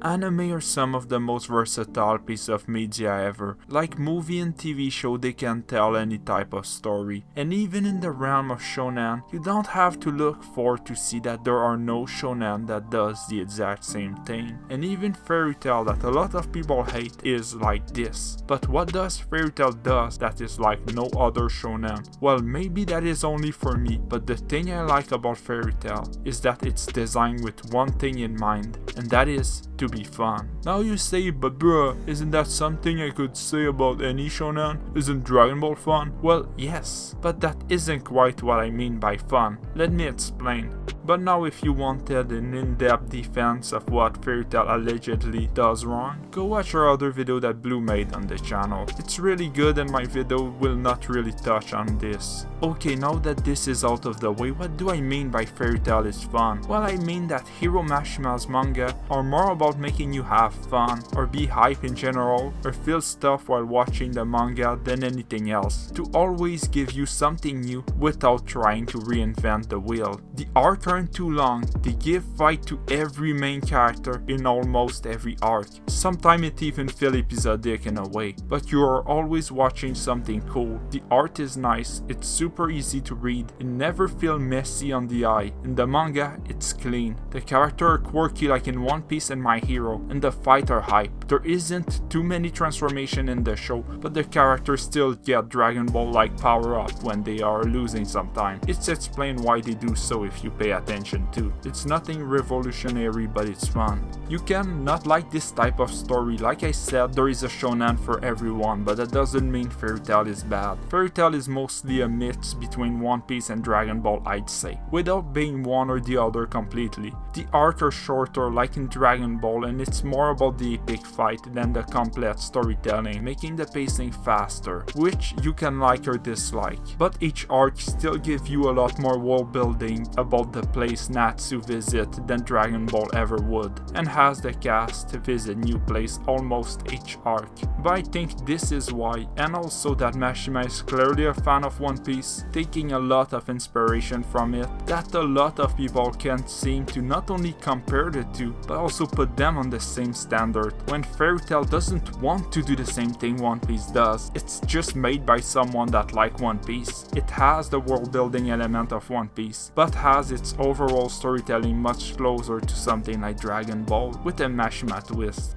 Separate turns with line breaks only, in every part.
Anime are some of the most versatile pieces of media ever. Like movie and TV show, they can tell any type of story. And even in the realm of shonen, you don't have to look for to see that there are no shonen that does the exact same thing. And even fairytail that a lot of people hate is like this. But what does fairytail does that is like no other shonen? Well, maybe that is only for me, but the thing I like about fairytail is that it's designed with one thing in mind, and that is to be fun. Now you say, but bruh, isn't that something I could say about any shonen? Isn't Dragon Ball fun? Well, yes, but that isn't quite what I mean by fun. Let me explain. But now if you wanted an in-depth defense of what fairytail allegedly does wrong, go watch our other video that Blue made on the channel. It's really good and my video will not really touch on this. Okay, now that this is out of the way, what do I mean by fairytail is fun? Well, I mean that Hiro Mashima's manga are more about making you have fun, or be hype in general, or feel stuff while watching the manga than anything else. To always give you something new without trying to reinvent the wheel. The arc aren't too long, they give fight to every main character in almost every arc. Sometimes it even feels episodic in a way, but you are always watching something cool. The art is nice, it's super easy to read, it never feels messy on the eye. In the manga, it's clean. The characters are quirky like in One Piece and My Hero, and the fights are hype. There isn't too many transformations in the show, but the characters still get Dragon Ball like power up when they are losing sometimes. It's explained why they do so if you pay attention to. It's nothing revolutionary, but it's fun. You can not like this type of story. Like I said, there is a shonen for everyone, but that doesn't mean fairytail is bad. Fairytail is mostly a mix between One Piece and Dragon Ball, I'd say, without being one or the other completely. The arcs are shorter like in Dragon Ball, and it's more about the epic fight than the complex storytelling, making the pacing faster, which you can like or dislike. But each arc still gives you a lot more world building about the place Natsu visit than Dragon Ball ever would, and has the cast to visit new place almost each arc. But I think this is why, and also that Mashima is clearly a fan of One Piece, taking a lot of inspiration from it, that a lot of people can seem to not only compare the two, but also put them on the same standard, when fairytail doesn't want to do the same thing One Piece does. It's just made by someone that like One Piece. It has the world building element of One Piece, but has its overall storytelling much closer to something like Dragon Ball, with a Mashima twist.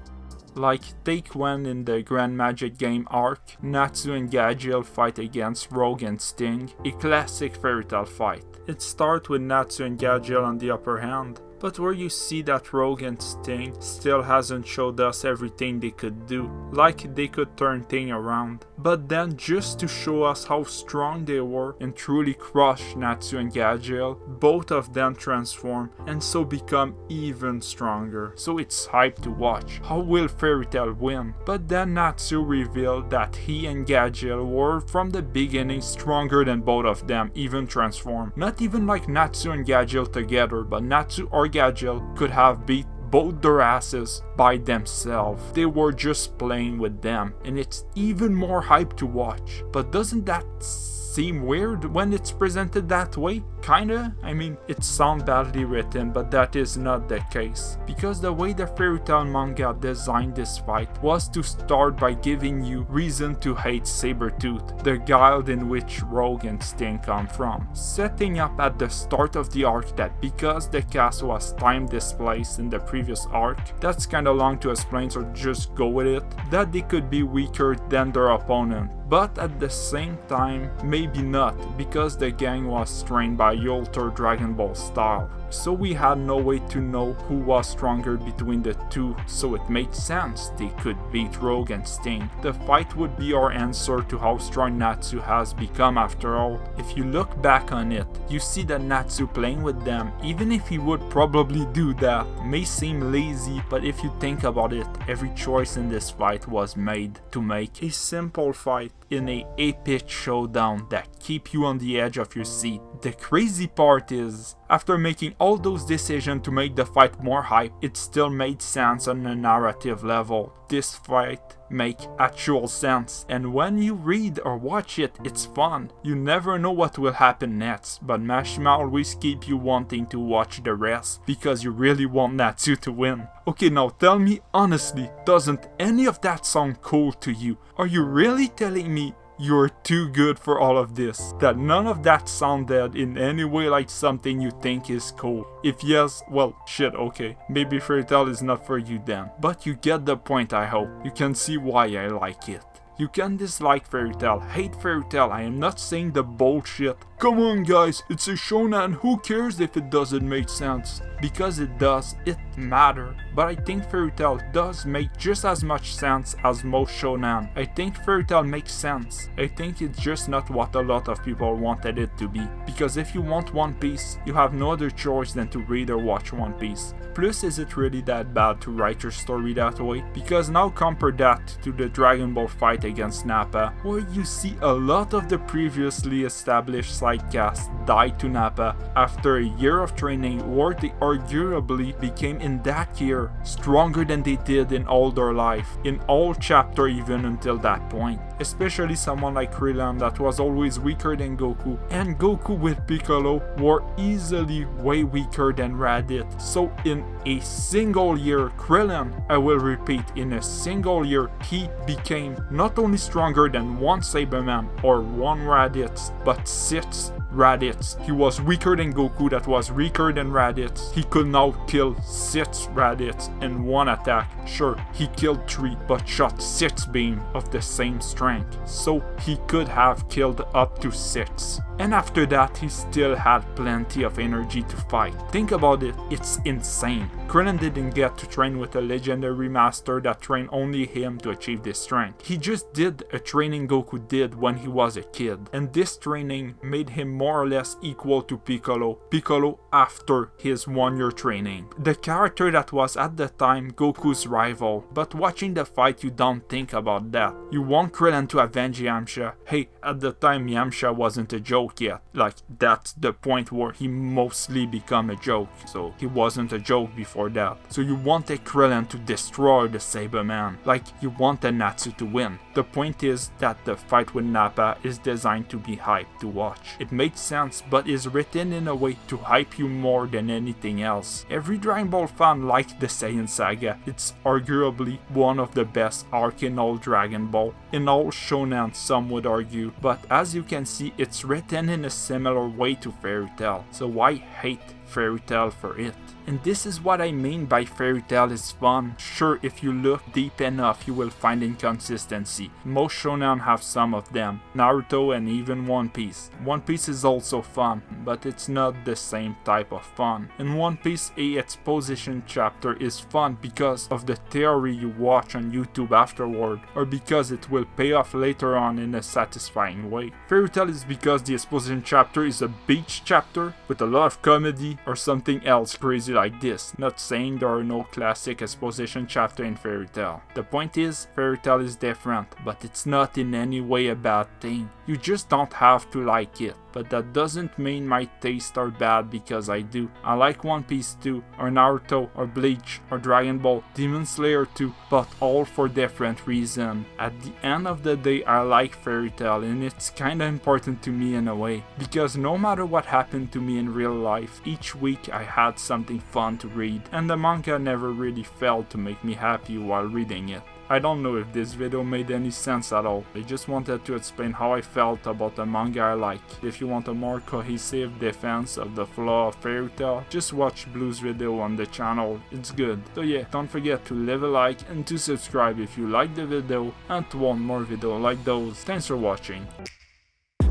Like, take when in the Grand Magic Game arc, Natsu and Gagiel fight against Rogue and Sting, a classic fairytail fight. It starts with Natsu and Gagiel on the upper hand, but where you see that Rogue and Sting still hasn't showed us everything they could do, like they could turn things around. But then just to show us how strong they were and truly crush Natsu and Gagiel, both of them transform and so become even stronger. So it's hype to watch. How will fairytail win? But then Natsu revealed that he and Gagiel were from the beginning stronger than both of them even transformed. Not even like Natsu and Gagiel together, but Natsu or Gagiel could have beat both their asses by themselves. They were just playing with them, and it's even more hype to watch. But doesn't that seem weird when it's presented that way? Kinda. I mean, it sounds badly written, but that is not the case. Because the way the fairytail manga designed this fight was to start by giving you reason to hate Sabretooth, the guild in which Rogue and Sting come from. Setting up at the start of the arc that because the cast was time displaced in the previous arc, that's kinda long to explain, so just go with it, that they could be weaker than their opponent. But at the same time, maybe not, because the gang was trained by Yolter Dragon Ball style. So we had no way to know who was stronger between the two, so it made sense they could beat Rogue and Sting. The fight would be our answer to how strong Natsu has become after all. If you look back on it, you see that Natsu playing with them, even if he would probably do that, may seem lazy, but if you think about it, every choice in this fight was made to make a simple fight in a epic showdown that keep you on the edge of your seat. the crazy part is, after making all those decisions to make the fight more hype, it still made sense on a narrative level. This fight make actual sense, and when you read or watch it, it's fun. You never know what will happen next, but Mashima always keep you wanting to watch the rest because you really want Natsu to win. Okay, now tell me honestly, doesn't any of that sound cool to you? Are you really telling me you're too good for all of this? That none of that sounded in any way like something you think is cool? If yes, well, shit, okay. Maybe fairytale is not for you then. But you get the point, I hope. You can see why I like it. You can dislike fairytale, hate fairytale, I am not saying the bullshit. Come on guys, it's a shonen, who cares if it doesn't make sense? Because it does, it matters. But I think fairytale does make just as much sense as most shonen. I think fairytale makes sense. I think it's just not what a lot of people wanted it to be. Because if you want One Piece, you have no other choice than to read or watch One Piece. Plus, is it really that bad to write your story that way? Because now compare that to the Dragon Ball fight against Nappa, where you see a lot of the previously established sidecast die to Nappa after a year of training, where they arguably became in that year stronger than they did in all their life, in all chapter even until that point. Especially someone like Krillin that was always weaker than Goku, and Goku with Piccolo were easily way weaker than Raditz. So in a single year, Krillin, I will repeat, in a single year, he became not only stronger than one Saberman or one Raditz, but 6 Raditz. He was weaker than Goku that was weaker than Raditz. He could now kill 6 Raditz in one attack. Sure, he killed 3 but shot 6 beams of the same strength. So he could have killed up to 6. And after that, he still had plenty of energy to fight. Think about it, it's insane. Krillin didn't get to train with a legendary master that trained only him to achieve this strength. He just did a training Goku did when he was a kid. And this training made him more or less equal to Piccolo after his 1-year training. The character that was at the time Goku's rival. But watching the fight, you don't think about that. You want Krillin to avenge Yamcha. Hey, at the time Yamcha wasn't a joke yet. Like, that's the point where he mostly become a joke. So he wasn't a joke before that. So you wanted Krillin to destroy the Saberman. Like, you wanted Natsu to win. The point is that the fight with Nappa is designed to be hyped to watch. It makes sense, but is written in a way to hype you more than anything else. Every Dragon Ball fan liked the Saiyan saga. It's arguably one of the best arcs in all Dragon Ball. In all shonen, some would argue. But as you can see, it's written in a similar way to fairytale. So why hate fairytale for it? And this is what I mean by fairytale is fun. Sure, if you look deep enough, you will find inconsistency. Most shonen have some of them. Naruto and even One Piece. One Piece is also fun, but it's not the same type of fun. In One Piece, a exposition chapter is fun because of the theory you watch on YouTube afterward, or because it will pay off later on in a satisfying way. Fairytale is because the exposition chapter is a beach chapter with a lot of comedy or something else crazy like this. Not saying there are no classic exposition chapter in fairytale. The point is, fairytale is different, but it's not in any way a bad thing. You just don't have to like it. But that doesn't mean my tastes are bad because I do. I like One Piece too, or Naruto, or Bleach, or Dragon Ball, Demon Slayer too, but all for different reasons. At the end of the day, I like fairytale, and it's kinda important to me in a way. Because no matter what happened to me in real life, each week I had something fun to read, and the manga never really failed to make me happy while reading it. I don't know if this video made any sense at all. I just wanted to explain how I felt about the manga I like. If you want a more cohesive defense of the flaw of fairytale, just watch Blue's video on the channel, it's good. So yeah, don't forget to leave a like and to subscribe if you like the video and to want more videos like those. Thanks for watching.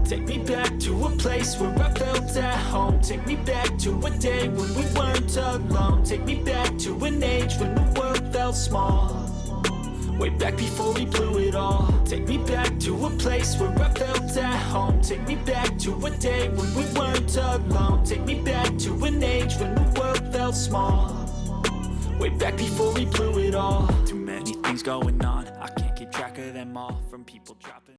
Take me back to a place where I felt at home. Take me back to a day when we weren't alone. Take me back to an age when the world felt small. Way back before we blew it all. Take me back to a place where I felt at home. Take me back to a day when we weren't alone. Take me back to an age when the world felt small. Way back before we blew it all. Too many things going on, I can't keep track of them all. From people dropping